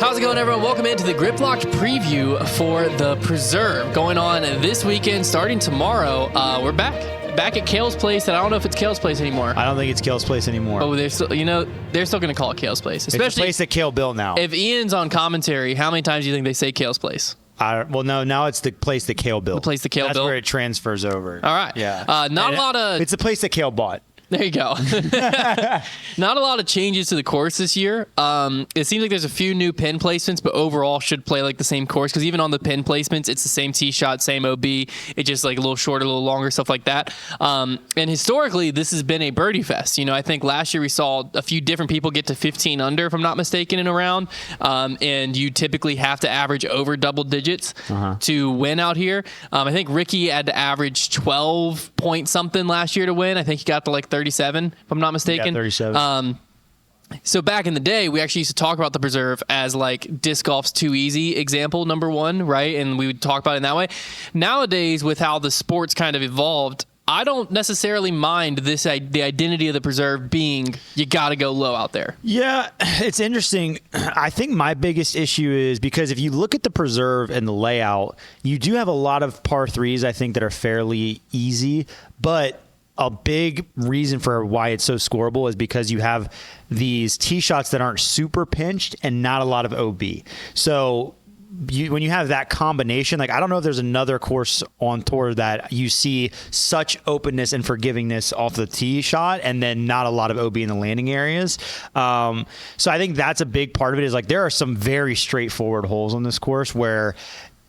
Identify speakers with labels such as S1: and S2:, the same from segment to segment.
S1: How's it going, everyone? Welcome into the Grip Locked preview for the Preserve. Going on this weekend, starting tomorrow. We're back at Kale's Place, and I don't know if it's Kale's Place anymore.
S2: I don't think it's Kale's Place anymore.
S1: Oh, they're still going to call it Kale's Place. Especially
S2: it's the place that Kale built now.
S1: If Ian's on commentary, how many times do you think they say Kale's Place?
S2: Well, no, now it's the place that Kale built.
S1: The place that Kale built?
S2: That's where it transfers over.
S1: All right.
S2: Yeah.
S1: It's
S2: the place that Kale bought.
S1: There you go. Not a lot of changes to the course this year. It seems like there's a few new pin placements, but overall should play like the same course, because even on the pin placements, it's the same tee shot, same OB. It's just like a little shorter, a little longer, stuff like that. And historically, this has been a birdie fest. I think last year we saw a few different people get to 15 under, if I'm not mistaken, in a round. And you typically have to average over double digits to win out here. I think Rickie had to average 12 point something last year to win. I think he got to like 37, if I'm not mistaken.
S2: Yeah, 37.
S1: So back in the day, we actually used to talk about the Preserve as like disc golf's too easy example, number one, right? And we would talk about it in that way. Nowadays, with how the sport's kind of evolved, I don't necessarily mind the identity of the Preserve being you got to go low out there.
S2: Yeah, it's interesting. I think my biggest issue is because if you look at the Preserve and the layout, you do have a lot of par threes, I think, that are fairly easy, but a big reason for why it's so scoreable is because you have these tee shots that aren't super pinched and not a lot of OB. So when you have that combination, like I don't know if there's another course on tour that you see such openness and forgivingness off the tee shot and then not a lot of OB in the landing areas. So I think that's a big part of it, is like there are some very straightforward holes on this course where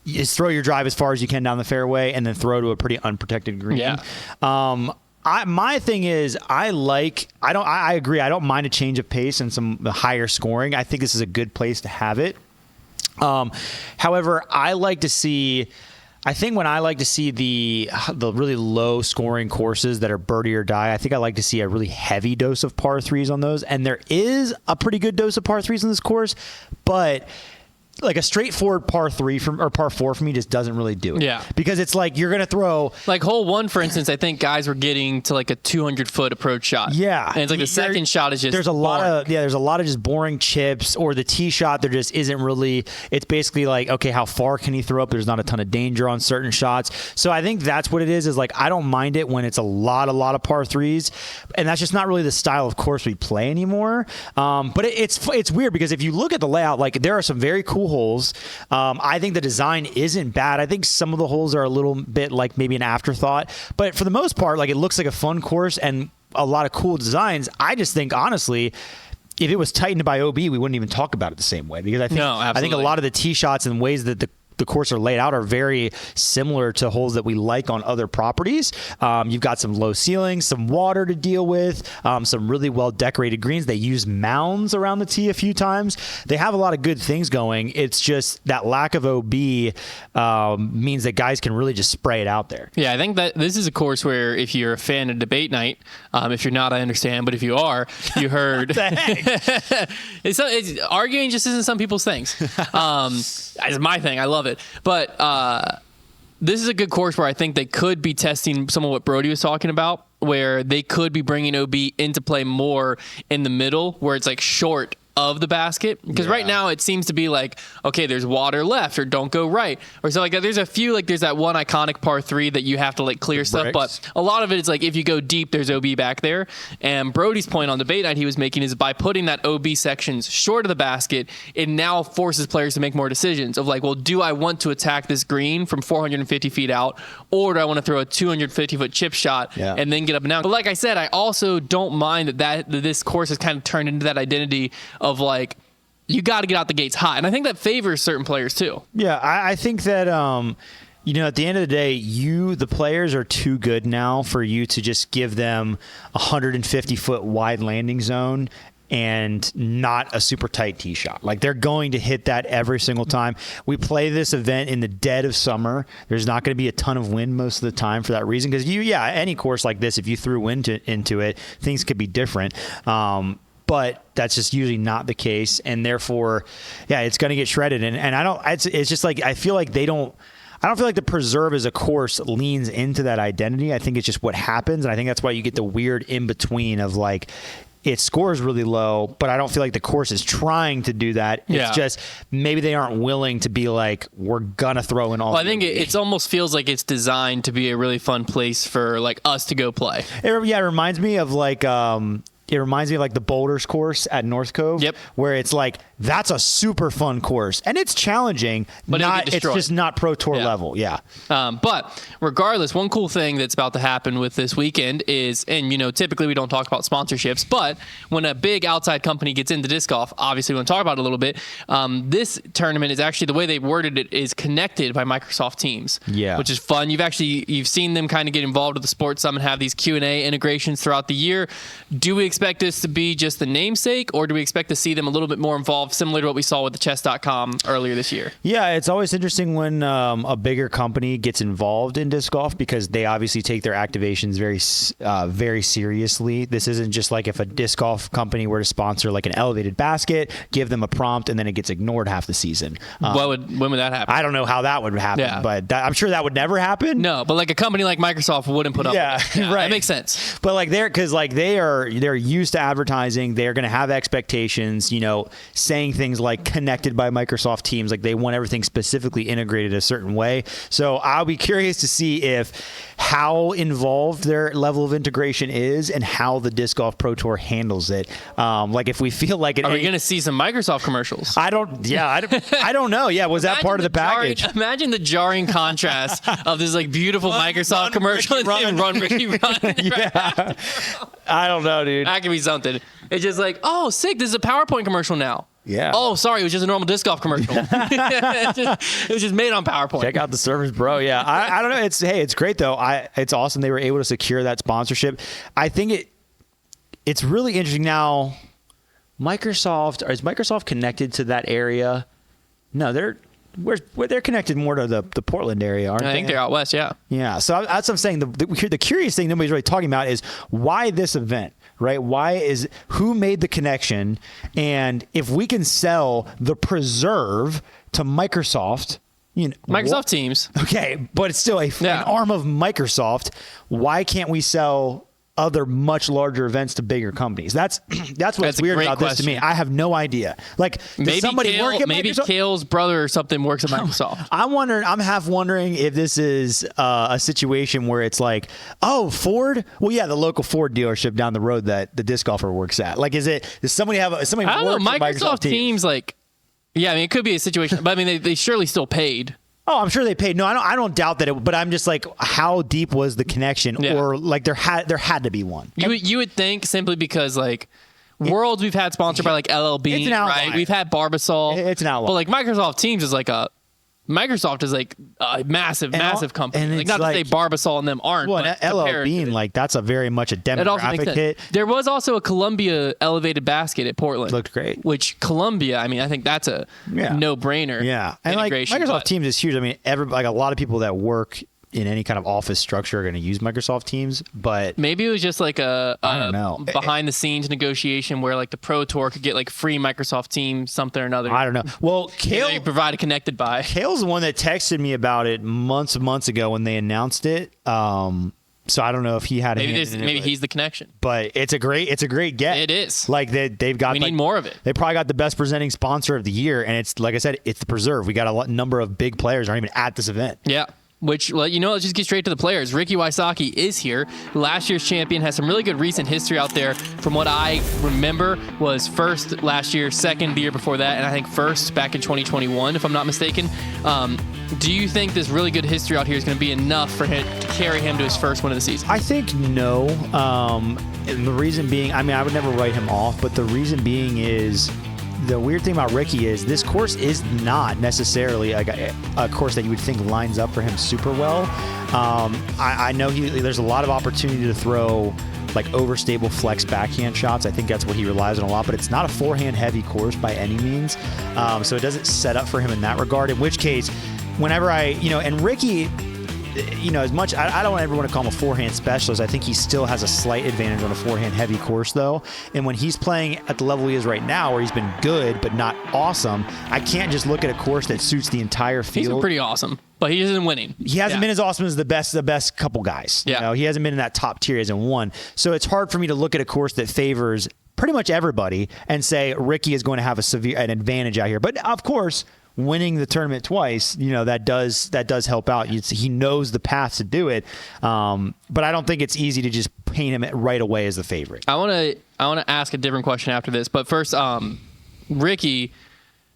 S2: you just throw your drive as far as you can down the fairway and then throw to a pretty unprotected green.
S1: Yeah.
S2: My thing is, I agree. I don't mind a change of pace and some higher scoring. I think this is a good place to have it. However, I like to see the really low scoring courses that are birdie or die, I think I like to see a really heavy dose of par threes on those. And there is a pretty good dose of par threes in this course, but like a straightforward par four for me just doesn't really do it.
S1: Yeah.
S2: Because it's like you're going to throw.
S1: Like hole one, for instance, I think guys were getting to like a 200-foot approach shot.
S2: Yeah.
S1: And it's like the second shot is just
S2: there's a lot of just boring chips, or the tee shot, there just isn't really. It's basically like, okay, how far can he throw up? There's not a ton of danger on certain shots. So I think that's what it is like I don't mind it when it's a lot of par threes. And that's just not really the style of course we play anymore. But it's weird because if you look at the layout, like there are some very cool holes. I think the design isn't bad. I think some of the holes are a little bit like maybe an afterthought, but for the most part, like it looks like a fun course and a lot of cool designs. I just think honestly, if it was tightened by OB, we wouldn't even talk about it the same way, because I think a lot of the tee shots and ways that the course are laid out are very similar to holes that we like on other properties. You've got some low ceilings, some water to deal with, some really well decorated greens. They use mounds around the tee a few times. They have a lot of good things going. It's just that lack of OB means that guys can really just spray it out there.
S1: Yeah, I think that this is a course where if you're a fan of debate night, if you're not, I understand, but if you are, you heard. it's arguing just isn't some people's things. It's my thing. I love it. But this is a good course where I think they could be testing some of what Brody was talking about, where they could be bringing OB into play more in the middle, where it's like short of the basket, because right now it seems to be like, okay, there's water left, or don't go right, or something like that. There's a few, like there's that one iconic par three that you have to like clear stuff, but a lot of it is like if you go deep, there's OB back there. And Brody's point on debate night he was making is by putting that OB sections short of the basket, it now forces players to make more decisions of like, well, do I want to attack this green from 450 feet out, or do I want to throw a 250-foot chip shot and then get up and down? But like I said, I also don't mind that this course has kind of turned into that identity of like, you got to get out the gates hot. And I think that favors certain players too.
S2: Yeah, I think that, at the end of the day, the players are too good now for you to just give them a 150-foot wide landing zone and not a super tight tee shot. Like they're going to hit that every single time. We play this event in the dead of summer. There's not going to be a ton of wind most of the time for that reason. Because any course like this, if you threw wind into it, things could be different. But that's just usually not the case, and therefore, it's going to get shredded. And I don't. It's just like I feel like they don't. I don't feel like the Preserve as a course leans into that identity. I think it's just what happens, and I think that's why you get the weird in between of like, its score is really low, but I don't feel like the course is trying to do that. It's just maybe they aren't willing to be like, we're gonna throw in all.
S1: Well, I think it almost feels like it's designed to be a really fun place for like us to go play.
S2: It reminds me of like the Boulders course at North Cove.
S1: Yep.
S2: Where it's like, that's a super fun course. And it's challenging,
S1: but
S2: it's just not Pro Tour level. Yeah.
S1: But regardless, one cool thing that's about to happen with this weekend is, and typically we don't talk about sponsorships, but when a big outside company gets into disc golf, obviously we want to talk about it a little bit. This tournament is actually, the way they've worded it, is connected by Microsoft Teams.
S2: Yeah.
S1: Which is fun. You've seen them kind of get involved with the Sports Summit, have these Q&A integrations throughout the year. Do we expect this to be just the namesake, or do we expect to see them a little bit more involved, similar to what we saw with the chess.com earlier this year?
S2: Yeah, it's always interesting when a bigger company gets involved in disc golf, because they obviously take their activations very seriously. This isn't just like if a disc golf company were to sponsor like an elevated basket, give them a prompt, and then it gets ignored half the season.
S1: When would that happen?
S2: I don't know how that would happen, but I'm sure that would never happen.
S1: No, but like a company like Microsoft wouldn't put up with it. Yeah, right. That makes sense.
S2: But like they're used to advertising. They're going to have expectations, saying things like connected by Microsoft Teams, like they want everything specifically integrated a certain way. So I'll be curious to see how involved their level of integration is and how the Disc Golf Pro Tour handles it. Like if we feel like
S1: are we going to see some Microsoft commercials?
S2: I don't know. Yeah. Was that part of the package?
S1: Imagine the jarring contrast of this like beautiful Microsoft commercial and Rickie run.
S2: Yeah. I don't know, dude.
S1: That could be something. It's just like, oh, sick. This is a PowerPoint commercial now.
S2: Yeah.
S1: Oh, sorry. It was just a normal disc golf commercial. It was just made on PowerPoint.
S2: Check out the service, bro. Yeah. I don't know. It's great though. It's awesome they were able to secure that sponsorship. I think it's really interesting now. Is Microsoft connected to that area? No, they're connected more to the Portland area, aren't they?
S1: I think they're out west, yeah.
S2: Yeah, so that's what I'm saying. The curious thing nobody's really talking about is why this event, right? Who made the connection? And if we can sell the Preserve to Microsoft,
S1: Microsoft Teams.
S2: Okay, but it's still an arm of Microsoft. Why can't we sell other much larger events to bigger companies? That's what's weird about this to me. I have no idea. Like, does somebody work at
S1: maybe
S2: Microsoft?
S1: Kale's brother or something works at Microsoft.
S2: I'm half wondering if this is a situation where it's like, oh, Ford? Well, yeah, the local Ford dealership down the road that the disc golfer works at. Like, does somebody I don't know.
S1: Microsoft Teams, like, yeah, I mean, it could be a situation, but I mean, they surely still paid.
S2: Oh, I'm sure they paid. No, I don't doubt that. But I'm just like, how deep was the connection? Yeah. Or like there had to be one.
S1: You would think simply because like Worlds we've had sponsored by like LLB,
S2: it's an outlier.
S1: Right? We've had Barbasol.
S2: It's an outlier.
S1: But like Microsoft Teams is like a massive company.
S2: And
S1: like, not to say Barbasol and them aren't.
S2: Well, LL Bean, like that's a very much a demographic hit.
S1: There was also a Columbia elevated basket at Portland.
S2: It looked great.
S1: Which Columbia, I mean, I think that's a no-brainer.
S2: Yeah, and like Microsoft Teams is huge. I mean, like a lot of people that work in any kind of office structure are going to use Microsoft Teams, but
S1: maybe it was just like
S2: I don't know,
S1: behind the scenes negotiation where like the Pro Tour could get like free Microsoft Teams something or another.
S2: I don't know. Well, Kale
S1: provided connected by.
S2: Kale's the one that texted me about it months ago when they announced it. So I don't know if he had
S1: maybe he's the connection.
S2: But it's a great get.
S1: It is.
S2: Like they've got.
S1: We need more of it.
S2: They probably got the best presenting sponsor of the year, and it's like I said, it's the Preserve. We got a number of big players aren't even at this event.
S1: Yeah. Which, let's just get straight to the players. Rickie Wysocki is here. Last year's champion, has some really good recent history out there. From what I remember, was first last year, second the year before that, and I think first back in 2021, if I'm not mistaken. Do you think this really good history out here is going to be enough for him to carry him to his first win of the season?
S2: I think no. And the reason being, I mean, I would never write him off, but the reason being is, the weird thing about Rickie is this course is not necessarily like a course that you would think lines up for him super well. I know there's a lot of opportunity to throw like overstable flex backhand shots. I think that's what he relies on a lot, but it's not a forehand heavy course by any means. So it doesn't set up for him in that regard, in which case whenever and Rickie, as much, I don't ever want to call him a forehand specialist. I think he still has a slight advantage on a forehand heavy course, though. And when he's playing at the level he is right now, where he's been good but not awesome, I can't just look at a course that suits the entire field.
S1: He's been pretty awesome, but he isn't winning.
S2: He hasn't been as awesome as the best couple guys.
S1: Yeah.
S2: He hasn't been in that top tier. He hasn't won. So it's hard for me to look at a course that favors pretty much everybody and say Rickie is going to have an advantage out here. But of course, winning the tournament twice, that does help out. He knows the paths to do it. But I don't think it's easy to just paint him right away as the favorite.
S1: I want to ask a different question after this, but first, Rickie,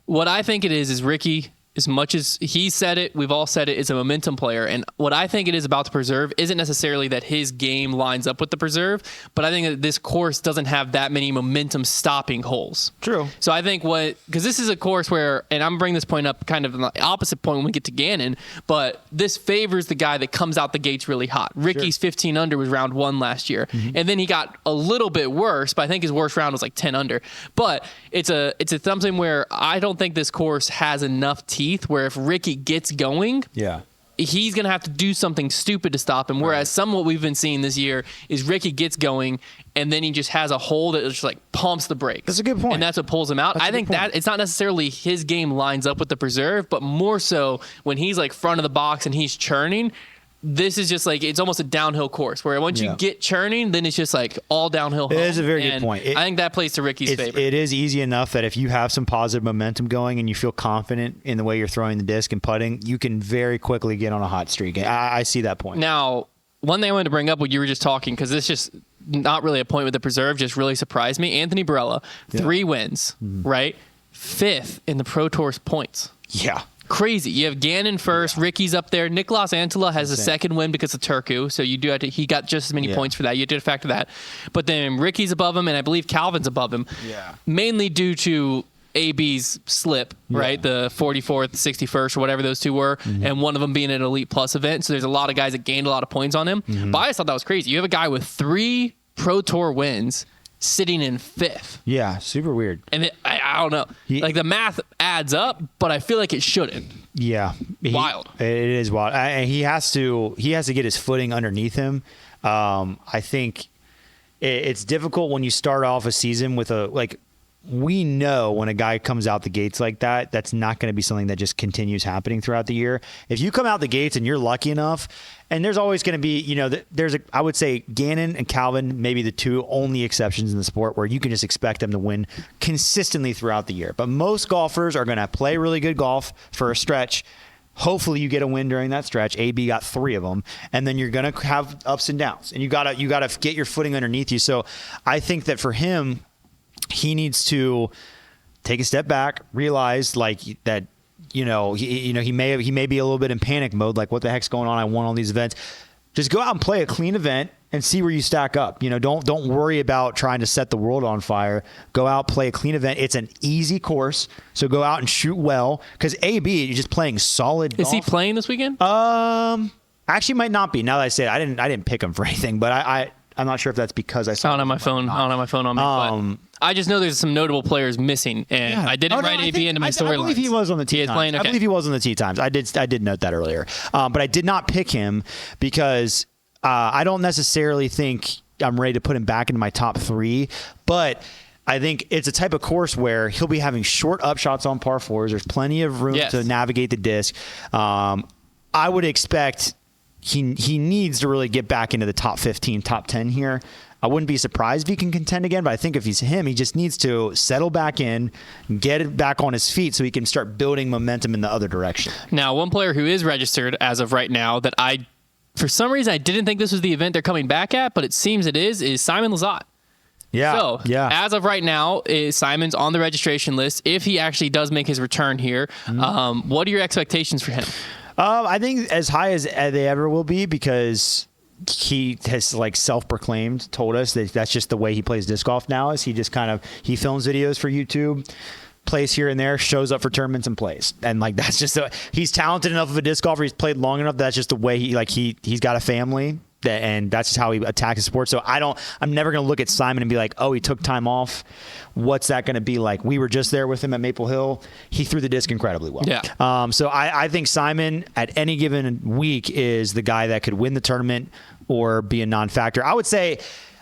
S1: what I think it is Rickie, as much as he said it, we've all said it, is a momentum player. And what I think it is about the preserve isn't necessarily that his game lines up with the preserve, but I think that this course doesn't have that many momentum stopping holes.
S2: True.
S1: So I think because this is a course where, and I'm bringing this point up kind of in the opposite point when we get to Gannon, but this favors the guy that comes out the gates really hot. Rickie's 15 under was round 1 last year. Mm-hmm. And then he got a little bit worse, but I think his worst round was like 10 under. But it's something where I don't think this course has enough teeth where if Rickie gets going, he's going to have to do something stupid to stop him. Whereas some of what we've been seeing this year is Rickie gets going and then he just has a hole that just like pumps the brakes.
S2: That's a good point.
S1: And that's what pulls him out. I think that it's not necessarily his game lines up with the preserve, but more so when he's like front of the box and he's churning. This is just like, it's almost a downhill course where once you get churning, then it's just like all downhill home.
S2: It is a very good point.
S1: I think that plays to Rickie's favor.
S2: It is easy enough that if you have some positive momentum going and you feel confident in the way you're throwing the disc and putting, you can very quickly get on a hot streak. I see that point.
S1: Now, one thing I wanted to bring up when you were just talking, because this just not really a point with the preserve, just really surprised me. Anthony Barella, 3 wins, right? 5th in the Pro Tour's points.
S2: Yeah.
S1: Crazy. You have Gannon first. Rickie's up there. Nicolas Antela has a second win because of Turku, so you do have to. He got just as many points for that. You did factor that, but then Rickie's above him, and I believe Calvin's above him.
S2: Yeah.
S1: Mainly due to AB's slip, right? The 44th, 61st, or whatever those two were, and one of them being an Elite Plus event. So there's a lot of guys that gained a lot of points on him. But I just thought that was crazy. You have a guy with 3 Pro Tour wins sitting in 5th.
S2: Yeah, super weird.
S1: And I don't know. Like the math adds up, but I feel like it shouldn't.
S2: Yeah.
S1: Wild.
S2: It is wild. And he has to get his footing underneath him. I think it's difficult when you start off a season with we know when a guy comes out the gates like that, that's not going to be something that just continues happening throughout the year. If you come out the gates and you're lucky enough, and there's always going to be, I would say Gannon and Calvin, maybe the 2 only exceptions in the sport where you can just expect them to win consistently throughout the year. But most golfers are going to play really good golf for a stretch. Hopefully you get a win during that stretch. AB got 3 of them, and then you're going to have ups and downs, and you got to get your footing underneath you. So I think that for him, he needs to take a step back, realize that, he may be a little bit in panic mode. Like, what the heck's going on? I won all these events. Just go out and play a clean event and see where you stack up. Don't worry about trying to set the world on fire. Go out, play a clean event. It's an easy course, so go out and shoot well. Because AB, you're just playing solid golf.
S1: Is he playing this weekend?
S2: Actually, might not be. Now that I say it, I didn't pick him for anything, but I'm not sure if that's because I saw.
S1: I don't have my phone. I don't have my phone on me. But I just know there's some notable players missing, and I didn't write AB into my storyline.
S2: I believe he was on the tee times.
S1: Playing, okay.
S2: I believe he was on the tee times. I did note that earlier, but I did not pick him because I don't necessarily think I'm ready to put him back into my top 3, but I think it's a type of course where he'll be having short upshots on par 4s. There's plenty of room to navigate the disc. I would expect he needs to really get back into the top 15, top 10 here. I wouldn't be surprised if he can contend again, but I think if he's him, he just needs to settle back in, get it back on his feet so he can start building momentum in the other direction.
S1: Now, one player who is registered as of right now that for some reason, I didn't think this was the event they're coming back at, but it seems it is Simon Lizotte.
S2: Yeah.
S1: So, as of right now, Simon's on the registration list. If he actually does make his return here, what are your expectations for him?
S2: I think as high as they ever will be, because he has self-proclaimed, told us that that's just the way he plays disc golf now. Is he just he films videos for YouTube, plays here and there, shows up for tournaments and plays, and that's just he's talented enough of a disc golfer. He's played long enough. That's just the way he's got a family. And that's just how he attacks the sport. So I'm never going to look at Simon and be like, oh, he took time off. What's that going to be like? We were just there with him at Maple Hill. He threw the disc incredibly well.
S1: Yeah.
S2: So I think Simon at any given week is the guy that could win the tournament or be a non-factor. I would say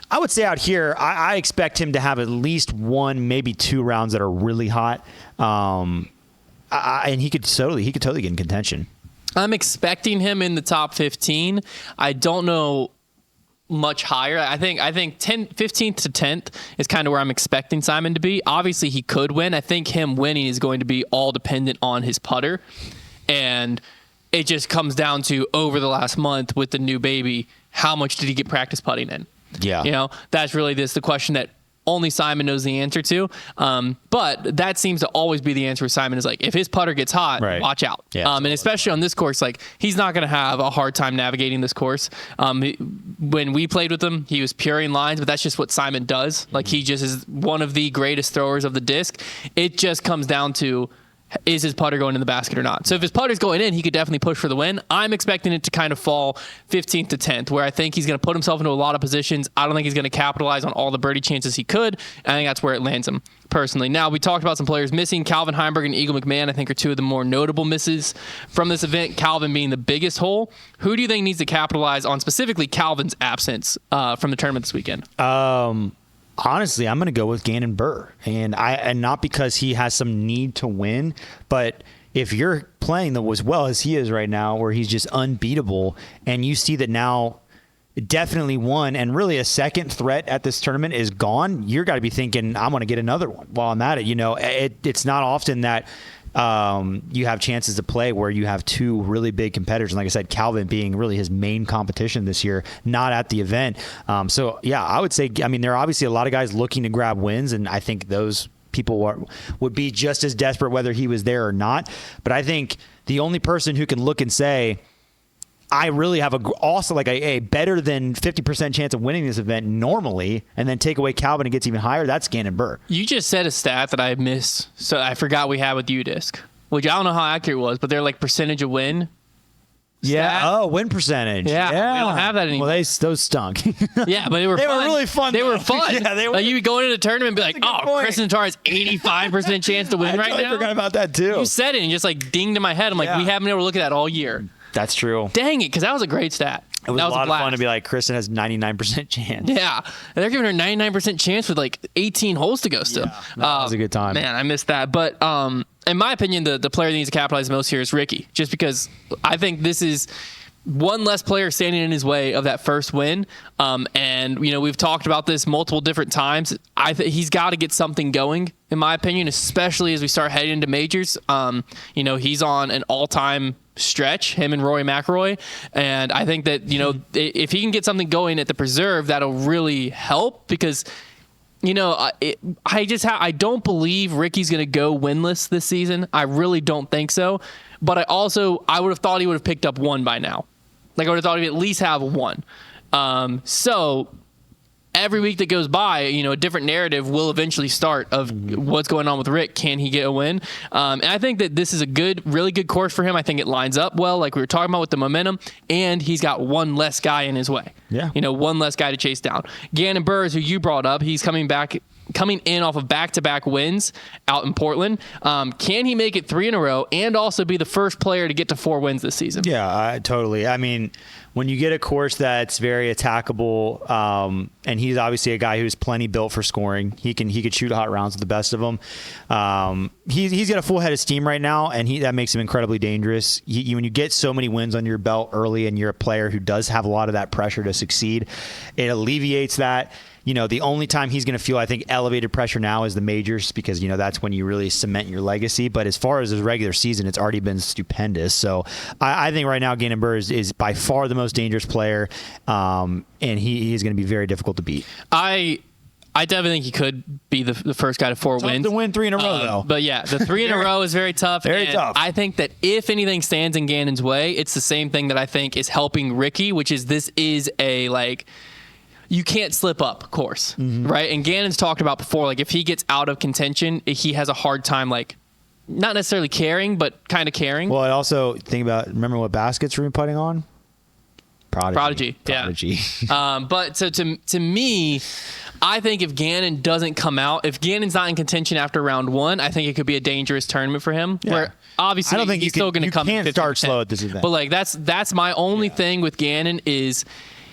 S2: out here, I expect him to have at least 1, maybe 2 rounds that are really hot. And he could totally get in contention.
S1: I'm expecting him in the top 15. I don't know much higher. I think 15th to 10th is kind of where I'm expecting Simon to be. Obviously, he could win. I think him winning is going to be all dependent on his putter. And it just comes down to, over the last month with the new baby, how much did he get practice putting in?
S2: Yeah.
S1: That's really the question that only Simon knows the answer to. But that seems to always be the answer with Simon, is like, if his putter gets hot, watch out.
S2: Yeah,
S1: and especially on this course, like, he's not going to have a hard time navigating this course. When we played with him, he was puring lines, but that's just what Simon does. Like, he just is one of the greatest throwers of the disc. It just comes down to, is his putter going in the basket or not? So if his putter's going in, he could definitely push for the win. I'm expecting it to kind of fall 15th to 10th, where I think he's going to put himself into a lot of positions. I don't think he's going to capitalize on all the birdie chances he could. I think that's where it lands him, personally. Now, we talked about some players missing. Calvin Heimberg and Eagle McMahon, I think, are two of the more notable misses from this event, Calvin being the biggest hole. Who do you think needs to capitalize on specifically Calvin's absence from the tournament this weekend?
S2: Honestly, I'm going to go with Gannon Buhr, and not because he has some need to win, but if you're playing as well as he is right now, where he's just unbeatable, and you see that now definitely one and really a second threat at this tournament is gone, you're got to be thinking, I'm going to get another one while I'm at it. It's not often that you have chances to play where you have two really big competitors. And like I said, Calvin being really his main competition this year, not at the event. So, yeah, I would say, there are obviously a lot of guys looking to grab wins, and I think those people would be just as desperate whether he was there or not. But I think the only person who can look and say, I really have a better than 50% chance of winning this event normally, and then take away Calvin and gets even higher, that's Gannon Buhr.
S1: You just said a stat that I missed, so I forgot we had with UDisc, which I don't know how accurate it was, but they're like percentage of win.
S2: Yeah. Oh, win percentage.
S1: Yeah. We don't have that anymore.
S2: Well, those stunk.
S1: Yeah, but they were fun.
S2: They were really fun.
S1: They were fun.
S2: Yeah, they were.
S1: Like, you would go into the tournament and be like, oh, Kristen Tar has 85% chance to win right now.
S2: I forgot about that, too.
S1: You said it and just like dinged in my head. I'm like, we haven't been able to look at that all year.
S2: That's true.
S1: Dang it, because that was a great stat.
S2: It was a lot of fun to be like, Kristen has 99% chance.
S1: Yeah. And they're giving her 99% chance with like 18 holes to go still.
S2: Yeah, that was a good time.
S1: Man, I missed that. But in my opinion, the player that needs to capitalize the most here is Rickie, just because I think this is one less player standing in his way of that first win. And, we've talked about this multiple different times. He's got to get something going, in my opinion, especially as we start heading into majors. He's on an all-time stretch, him and Rory McIlroy. And I think that, if he can get something going at the Preserve, that'll really help, because I don't believe Rickie's going to go winless this season. I really don't think so. But I would have thought he would have picked up one by now. Like, I would have thought he'd at least have one. So every week that goes by, a different narrative will eventually start of what's going on with Rick. Can he get a win? And I think that this is a really good course for him. I think it lines up well, like we were talking about with the momentum, and he's got one less guy in his way.
S2: Yeah.
S1: One less guy to chase down. Gannon Buhr, who you brought up, he's coming in off of back-to-back wins out in Portland. Can he make it 3 in a row and also be the first player to get to 4 wins this season?
S2: Yeah, totally. When you get a course that's very attackable, and he's obviously a guy who's plenty built for scoring. He could shoot hot rounds with the best of them. He's got a full head of steam right now, and that makes him incredibly dangerous. When you get so many wins under your belt early, and you're a player who does have a lot of that pressure to succeed, it alleviates that. The only time he's going to feel, I think, elevated pressure now is the majors, because, that's when you really cement your legacy. But as far as his regular season, it's already been stupendous. So I think right now Gannon Buhr is by far the most dangerous player, and he is going to be very difficult to beat.
S1: I definitely think he could be the first guy to 4 wins.
S2: To win 3 in a row, though.
S1: But yeah, the 3 in a row is very tough.
S2: Very tough.
S1: I think that if anything stands in Gannon's way, it's the same thing that I think is helping Rickie, which is this is you can't slip up course, right? And Gannon's talked about before, like, if he gets out of contention, he has a hard time, like, not necessarily caring, but kind of caring.
S2: Well, I also think remember what baskets were we putting on?
S1: Prodigy. Yeah. But so to me, I think if Gannon doesn't come out, if Gannon's not in contention after round 1, I think it could be a dangerous tournament for him. Yeah. Where obviously
S2: I don't think
S1: he's still going to come.
S2: You can't start slow at this event.
S1: But like that's my only thing with Gannon is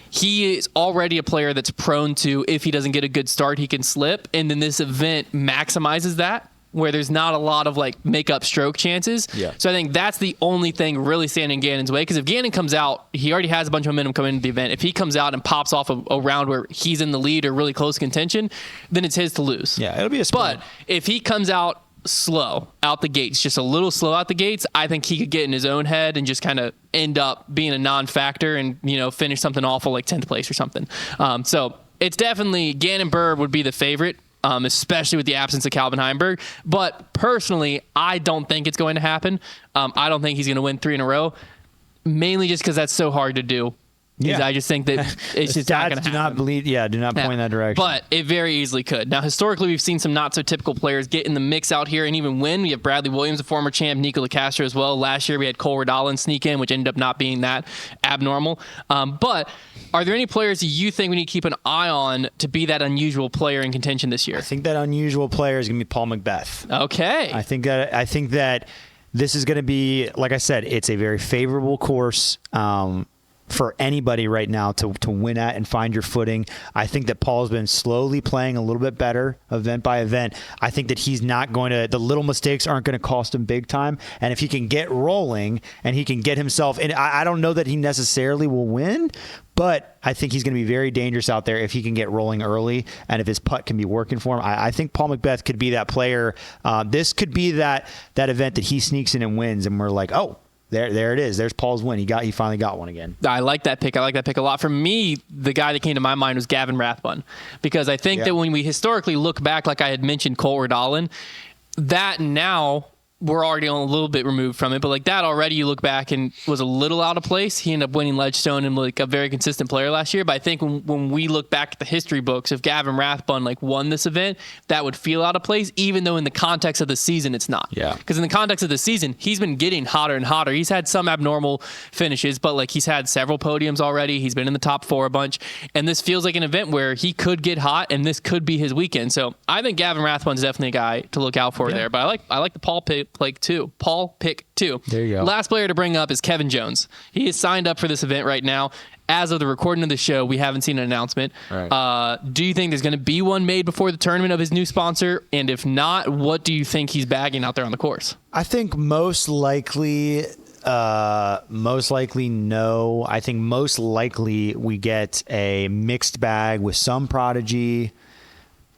S1: he is already a player that's prone to, if he doesn't get a good start, he can slip. And then this event maximizes that. where there's not a lot of like make up stroke chances.
S2: Yeah.
S1: So I think that's the only thing really standing in Gannon's way, because if Gannon comes out, he already has a bunch of momentum coming into the event. If he comes out and pops off a round where he's in the lead or really close contention, then it's his to lose.
S2: Yeah, it'll be a sprint.
S1: But if he comes out slow out the gates, just a little slow out the gates, I think he could get in his own head and just kind of end up being a non-factor and, finish something awful like 10th place or something. So it's definitely Gannon Buhr would be the favorite, especially with the absence of Calvin Heimberg. But personally, I don't think it's going to happen. I don't think he's going to win 3 in a row, mainly just because that's so hard to do.
S2: Yeah.
S1: I just think that it's just not going to happen.
S2: Do not point in that direction.
S1: But it very easily could. Now, historically, we've seen some not so typical players get in the mix out here and even win. We have Bradley Williams, a former champ, Nico LaCastro as well. Last year, we had Cole Redallen sneak in, which ended up not being that abnormal. But are there any players that you think we need to keep an eye on to be that unusual player in contention this year?
S2: I think that unusual player is going to be Paul McBeth.
S1: Okay.
S2: I think that this is going to be, like I said, it's a very favorable course. For anybody right now to win at and find your footing. I think that Paul's been slowly playing a little bit better event by event. I think that he's not going to, the little mistakes aren't going to cost him big time. And if he can get rolling and he can get himself, and I don't know that he necessarily will win, but I think he's going to be very dangerous out there if he can get rolling early and if his putt can be working for him. I think Paul McBeth could be that player. This could be that event that he sneaks in and wins and we're like, oh, There it is. There's Paul's win. He finally got one again.
S1: I like that pick. I like that pick a lot. For me, the guy that came to my mind was Gavin Rathbun, because I think that when we historically look back, like I had mentioned, Cole Redallen, that now we're already on a little bit removed from it, but like that already you look back and was a little out of place. He ended up winning Ledgestone and like a very consistent player last year. But I think when we look back at the history books, if Gavin Rathbun like won this event, that would feel out of place, even though in the context of the season it's not.
S2: Yeah.
S1: Because in the context of the season, he's been getting hotter and hotter. He's had some abnormal finishes, but like he's had several podiums already. He's been in the top 4 a bunch, and this feels like an event where he could get hot, and this could be his weekend. So I think Gavin Rathbun's definitely a guy to look out for there. But I like the Paul pick too. Paul pick 2.
S2: There you go.
S1: Last player to bring up is Kevin Jones. He is signed up for this event right now. As of the recording of the show, we haven't seen an announcement.
S2: Right.
S1: Do you think there's going to be one made before the tournament of his new sponsor? And if not, what do you think he's bagging out there on the course?
S2: I think most likely no. I think most likely we get a mixed bag with some Prodigy.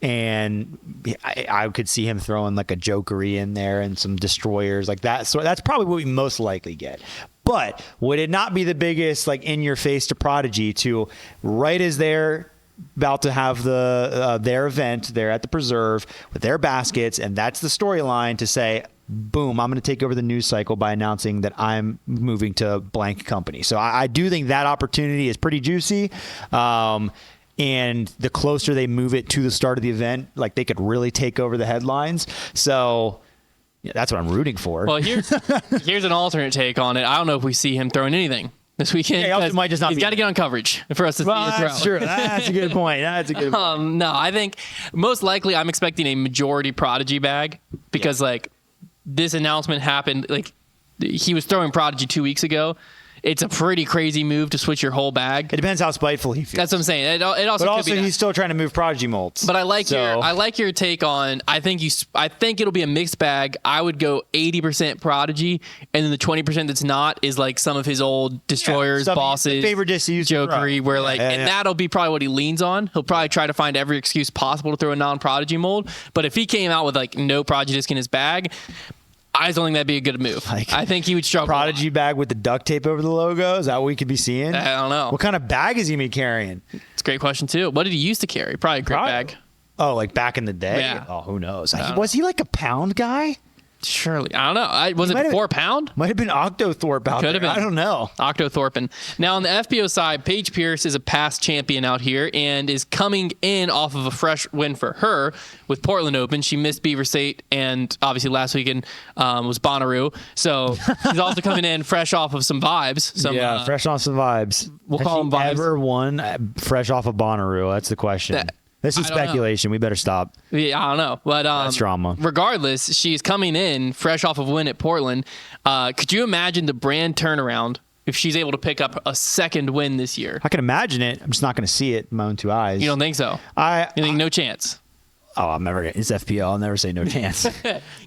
S2: And I could see him throwing like a Jokery in there and some Destroyers like that. So that's probably what we most likely get. But would it not be the biggest like in your face to Prodigy to right as they're about to have their event, they're at the preserve with their baskets, and that's the storyline to say, boom, I'm going to take over the news cycle by announcing that I'm moving to blank company. So I do think that opportunity is pretty juicy. And the closer they move it to the start of the event, like they could really take over the headlines. So yeah, that's what I'm rooting for.
S1: Well, here's an alternate take on it. I don't know if we see him throwing anything this weekend.
S2: Yeah, it might just not
S1: he's got to get on coverage for us to see it throw.
S2: That's true. That's a good point.
S1: No, I think most likely I'm expecting a majority Prodigy bag because like this announcement happened. Like he was throwing Prodigy 2 weeks ago. It's a pretty crazy move to switch your whole bag.
S2: It depends how spiteful he feels.
S1: That's what I'm saying. It also
S2: but
S1: could be
S2: he's still trying to move Prodigy molds.
S1: But I like your take on. I think it'll be a mixed bag. I would go 80% Prodigy, and then the 20% that's not is like some of his old Destroyers, Bosses,
S2: favorite
S1: Jokery, where like, and that'll be probably what he leans on. He'll probably try to find every excuse possible to throw a non-Prodigy mold. But if he came out with like no Prodigy disc in his bag, I just don't think that'd be a good move. Like, I think he would struggle.
S2: Prodigy bag with the duct tape over the logo? Is that what we could be seeing?
S1: I don't know.
S2: What kind of bag is he be carrying?
S1: It's a great question, too. What did he used to carry? Probably a grip bag.
S2: Oh, like back in the day?
S1: Yeah.
S2: Oh, who knows? Was he like a pound guy?
S1: Surely. I don't know. Was it 4 pound?
S2: Might have been Octothorpe out there. Could have been. I don't know.
S1: Octothorpe. Now, on the FBO side, Paige Pierce is a past champion out here and is coming in off of a fresh win for her with Portland Open. She missed Beaver State, and obviously last weekend was Bonnaroo. So she's also coming in fresh off of some vibes.
S2: Fresh off some vibes.
S1: We'll call them vibes.
S2: Ever won fresh off of Bonnaroo? That's the question. This is speculation. We better stop.
S1: Yeah, I don't know. But
S2: that's drama.
S1: Regardless, she's coming in fresh off of a win at Portland. Could you imagine the brand turnaround if she's able to pick up a second win this year?
S2: I can imagine it. I'm just not going to see it with my own 2 eyes.
S1: You don't think so? You think no chance?
S2: I'm never gonna. It's FPL. I'll never say no chance.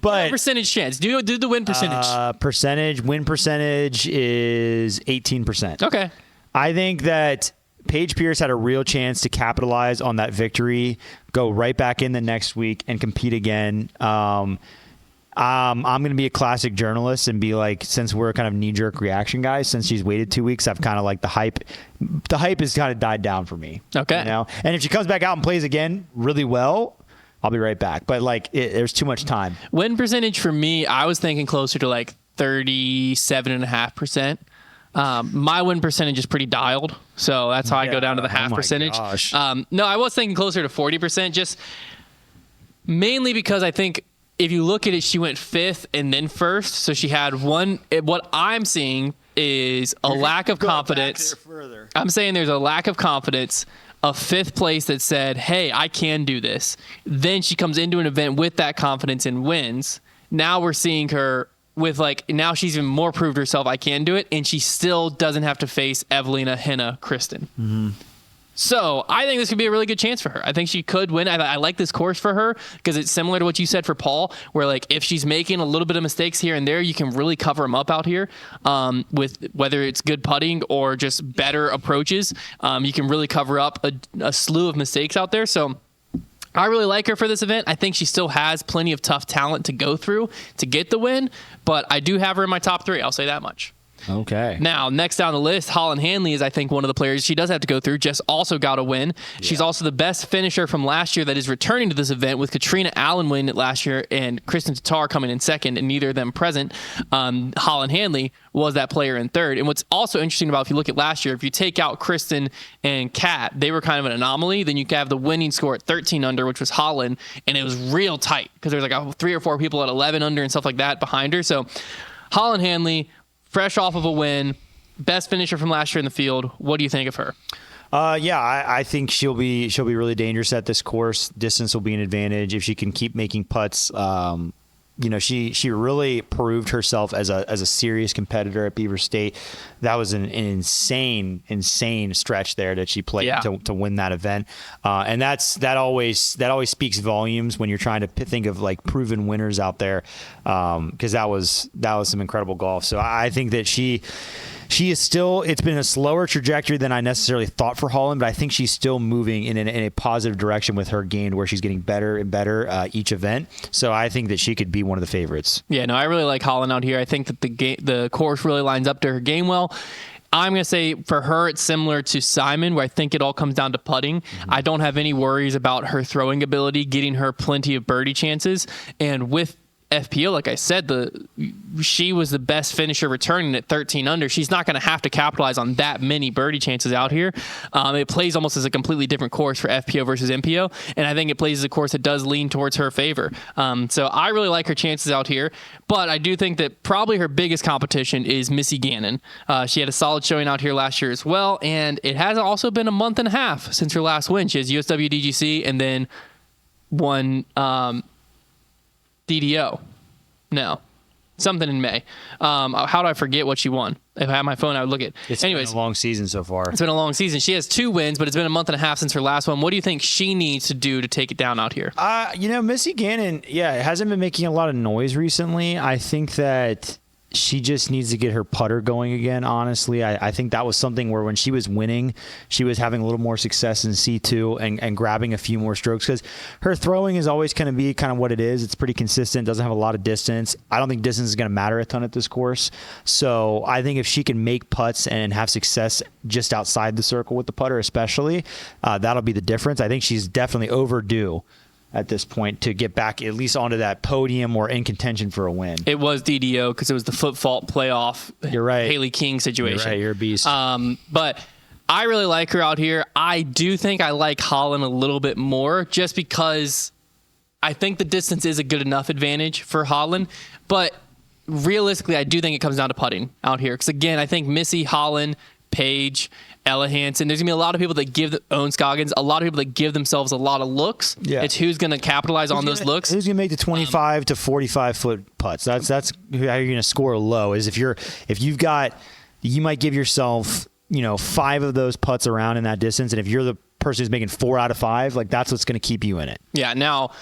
S2: But
S1: percentage chance. Do the win percentage.
S2: Win percentage is 18%.
S1: Okay.
S2: I think that Paige Pierce had a real chance to capitalize on that victory, go right back in the next week and compete again. I'm going to be a classic journalist and be like, since we're kind of knee-jerk reaction guys, since she's waited 2 weeks, I've kind of like the hype has kind of died down for me.
S1: Okay.
S2: You know? And if she comes back out and plays again really well, I'll be right back. But like, there's too much time.
S1: Win percentage for me, I was thinking closer to like 37.5%. My win percentage is pretty dialed, so that's how I go down to the half percentage.
S2: Gosh.
S1: No, I was thinking closer to 40%, just mainly because I think if you look at it, she went 5th and then 1st, so she had one. What I'm seeing is a lack of confidence. I'm saying there's a lack of confidence. A 5th place that said, "Hey, I can do this." Then she comes into an event with that confidence and wins. Now we're seeing her with now she's even more proved herself. I can do it, and she still doesn't have to face Evelina, Henna, Kristen.
S2: Mm-hmm.
S1: So I think this could be a really good chance for her. I think she could win. I like this course for her because it's similar to what you said for Paul, where like if she's making a little bit of mistakes here and there, you can really cover them up out here with whether it's good putting or just better approaches. You can really cover up a slew of mistakes out there. So I really like her for this event. I think she still has plenty of tough talent to go through to get the win, but I do have her in my top 3. I'll say that much.
S2: Okay.
S1: Now, next down the list, Holland Hanley is, I think, one of the players she does have to go through. Just also got a win. Yeah. She's also the best finisher from last year that is returning to this event, with Katrina Allen winning it last year and Kristen Tatar coming in second, and neither of them present. Holland Hanley was that player in third. And what's also interesting about if you look at last year, if you take out Kristen and Kat, they were kind of an anomaly. Then you have the winning score at 13 under, which was Holland, and it was real tight because there's like 3 or 4 people at 11 under and stuff like that behind her. So Holland Hanley, fresh off of a win, best finisher from last year in the field. What do you think of her?
S2: I think she'll be really dangerous at this course. Distance will be an advantage if she can keep making putts. She really proved herself as a serious competitor at Beaver State. That was an insane stretch there that she played to win that event. And that always speaks volumes when you're trying to think of like proven winners out there. Because that was some incredible golf. So I think that she is still, it's been a slower trajectory than I necessarily thought for Holland, but I think she's still moving in a positive direction with her game, where she's getting better and better each event. So I think that she could be one of the favorites. Yeah, no, I really like Holland out here. I think that the course really lines up to her game well. I'm going to say for her, it's similar to Simon, where I think it all comes down to putting. Mm-hmm. I don't have any worries about her throwing ability, getting her plenty of birdie chances. And with FPO, like I said, she was the best finisher returning at 13 under. She's not going to have to capitalize on that many birdie chances out here. It plays almost as a completely different course for FPO versus MPO, and I think it plays as a course that does lean towards her favor. So I really like her chances out here, but I do think that probably her biggest competition is Missy Gannon. She had a solid showing out here last year as well, and it has also been a month and a half since her last win. She has USW DGC and then won DDO. No. Something in May. How do I forget what she won? If I had my phone, I would look at. Anyways, been a long season so far.
S1: It's been a long season. She has 2 wins, but it's been a month and a half since her last one. What do you think she needs to do to take it down out here?
S2: Missy Gannon, hasn't been making a lot of noise recently. I think that she just needs to get her putter going again, honestly. I think that was something where when she was winning, she was having a little more success in C2 and grabbing a few more strokes, because her throwing is always going to be kind of what it is. It's pretty consistent, doesn't have a lot of distance. I don't think distance is going to matter a ton at this course. So I think if she can make putts and have success just outside the circle with the putter especially, that'll be the difference. I think she's definitely overdue at this point to get back at least onto that podium or in contention for a win.
S1: It was DDO because it was the foot fault playoff.
S2: You're right.
S1: Haley King situation.
S2: You're right. You're a beast.
S1: But I really like her out here. I do think I like Holland a little bit more just because I think the distance is a good enough advantage for Holland. But realistically, I do think it comes down to putting out here. Because again, I think Missy, Holland, Paige, Ella Hansen, there's going to be a lot of people that own Scoggins, a lot of people that give themselves a lot of looks. Yeah. It's who's going to capitalize on those looks.
S2: Who's going to make the 25 to 45 foot putts. That's how you're going to score low, is you might give yourself, 5 of those putts around in that distance, and if you're the person who's making 4 out of 5, like that's what's going to keep you in it.
S1: Yeah. Now,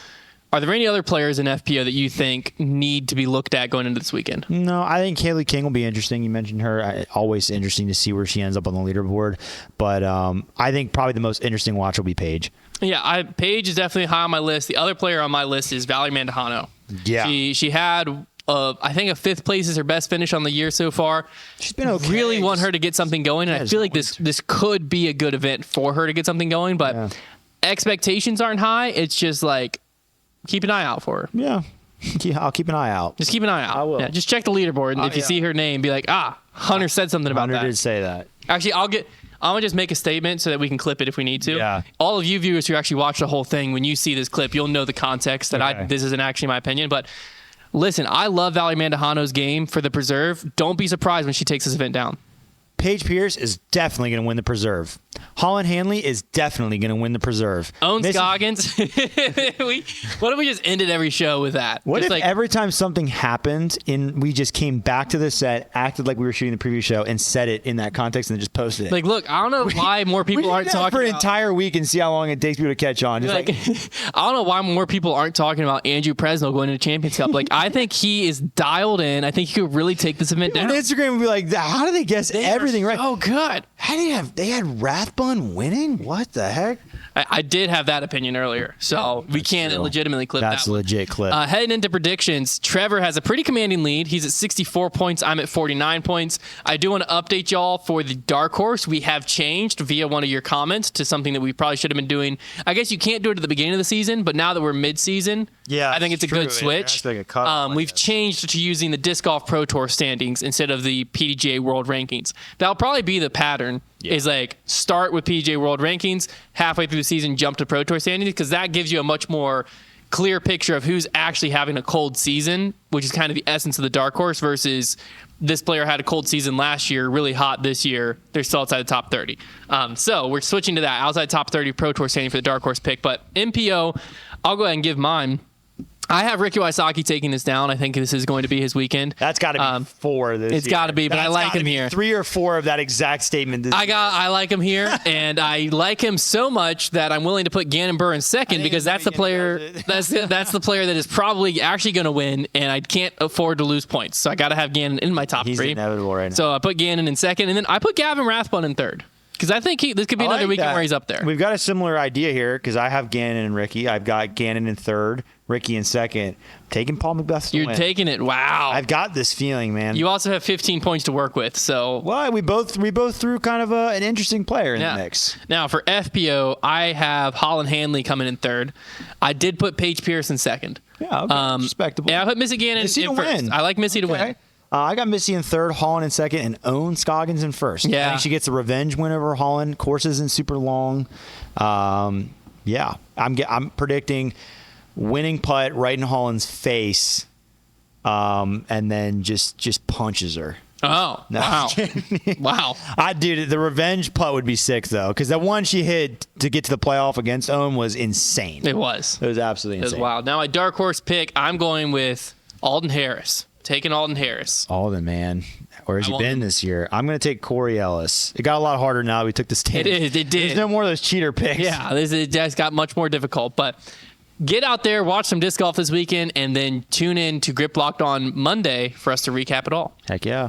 S1: are there any other players in FPO that you think need to be looked at going into this weekend?
S2: No, I think Kaylee King will be interesting. You mentioned her. Always interesting to see where she ends up on the leaderboard. But I think probably the most interesting watch will be Paige.
S1: Yeah, Paige is definitely high on my list. The other player on my list is Valerie Mandujano.
S2: Yeah.
S1: She had, I think, a 5th place is her best finish on the year so far.
S2: She's been okay.
S1: Really want her to get something going, and I feel like this could be a good event for her to get something going, but expectations aren't high. It's just like, keep an eye out for her.
S2: Yeah. I'll keep an eye out.
S1: Just keep an eye out.
S2: I will.
S1: Yeah, just check the leaderboard, and if you see her name, be like, Hunter said something about that.
S2: Hunter did say that.
S1: Actually, I'm going to just make a statement so that we can clip it if we need to.
S2: Yeah.
S1: All of you viewers who actually watch the whole thing, when you see this clip, you'll know the context that this isn't actually my opinion. But listen, I love Valerie Mandujano's game for the Preserve. Don't be surprised when she takes this event down.
S2: Paige Pierce is definitely going to win the Preserve. Holland Hanley is definitely going to win the Preserve.
S1: Own Scoggins. What if we just ended every show with that?
S2: What
S1: just
S2: if every time something happened and we just came back to the set, acted like we were shooting the preview show, and said it in that context and then just posted it?
S1: Like, look, I don't know why more people aren't talking
S2: for an
S1: about
S2: entire week and see how long it takes people to catch on. Just like
S1: I don't know why more people aren't talking about Andrew Presnell going to the Champions Cup. Like, I think he is dialed in. I think he could really take this event down.
S2: on Instagram would be like, how do they guess everything right?
S1: Oh, good.
S2: How do they had Rathbun winning? What the heck?
S1: I did have that opinion earlier, so we can't legitimately clip that.
S2: That's a legit clip.
S1: Heading into predictions, Trevor has a pretty commanding lead. He's at 64 points. I'm at 49 points. I do want to update y'all for the Dark Horse. We have changed via one of your comments to something that we probably should have been doing. I guess you can't do it at the beginning of the season, but now that we're mid-season, I think it's a good switch. We've changed to using the Disc Golf Pro Tour standings instead of the PDGA World Rankings. That'll probably be the pattern. Is like start with PGA World Rankings, halfway through the season jump to Pro Tour standings, because that gives you a much more clear picture of who's actually having a cold season, which is kind of the essence of the Dark Horse, versus this player had a cold season last year, really hot this year. They're still outside the top 30. So we're switching to that outside top 30 Pro Tour standing for the Dark Horse pick. But MPO, I'll go ahead and give mine. I have Rickie Wysocki taking this down. I think this is going to be his weekend.
S2: That's got to be 4 this year.
S1: It's got to be, but I like him here.
S2: 3 or 4 of that exact statement this year.
S1: I like him here, and I like him so much that I'm willing to put Gannon Buhr in second, because that's the player that's the player that is probably actually going to win, and I can't afford to lose points. So I got to have Gannon in my top 3.
S2: He's inevitable right now.
S1: So I put Gannon in second, and then I put Gavin Rathbun in third. Because I think this could be another weekend where he's up there.
S2: We've got a similar idea here, because I have Gannon and Rickie. I've got Gannon in third, Rickie in second. Taking Paul McBeth to win.
S1: You're taking it. Wow.
S2: I've got this feeling, man.
S1: You also have 15 points to work with. So
S2: well, we both threw kind of an interesting player in the mix.
S1: Now for FPO, I have Holland Hanley coming in third. I did put Paige Pierce in second.
S2: Yeah, okay. Respectable.
S1: Yeah, I put Missy Gannon in first.
S2: Win.
S1: I like Missy to win.
S2: I got Missy in third, Holland in second, and Owen Scoggins in first.
S1: Yeah.
S2: I think she gets a revenge win over Holland. Course isn't super long. I'm predicting winning putt right in Holland's face, and then just punches her.
S1: Oh, no. Wow. Wow.
S2: Dude, the revenge putt would be sick, though, because that one she hit to get to the playoff against Owen was insane.
S1: It was.
S2: It was absolutely insane.
S1: It was wild. Now, my dark horse pick, I'm going with Alden Harris. Taking Alden Harris.
S2: Alden, man. Where has he been this year? I'm going to take Corey Ellis. It got a lot harder now. We took the stand.
S1: It did.
S2: There's no more of those cheater picks.
S1: Yeah, it just got much more difficult. But get out there, watch some disc golf this weekend, and then tune in to Grip Locked on Monday for us to recap it all.
S2: Heck yeah.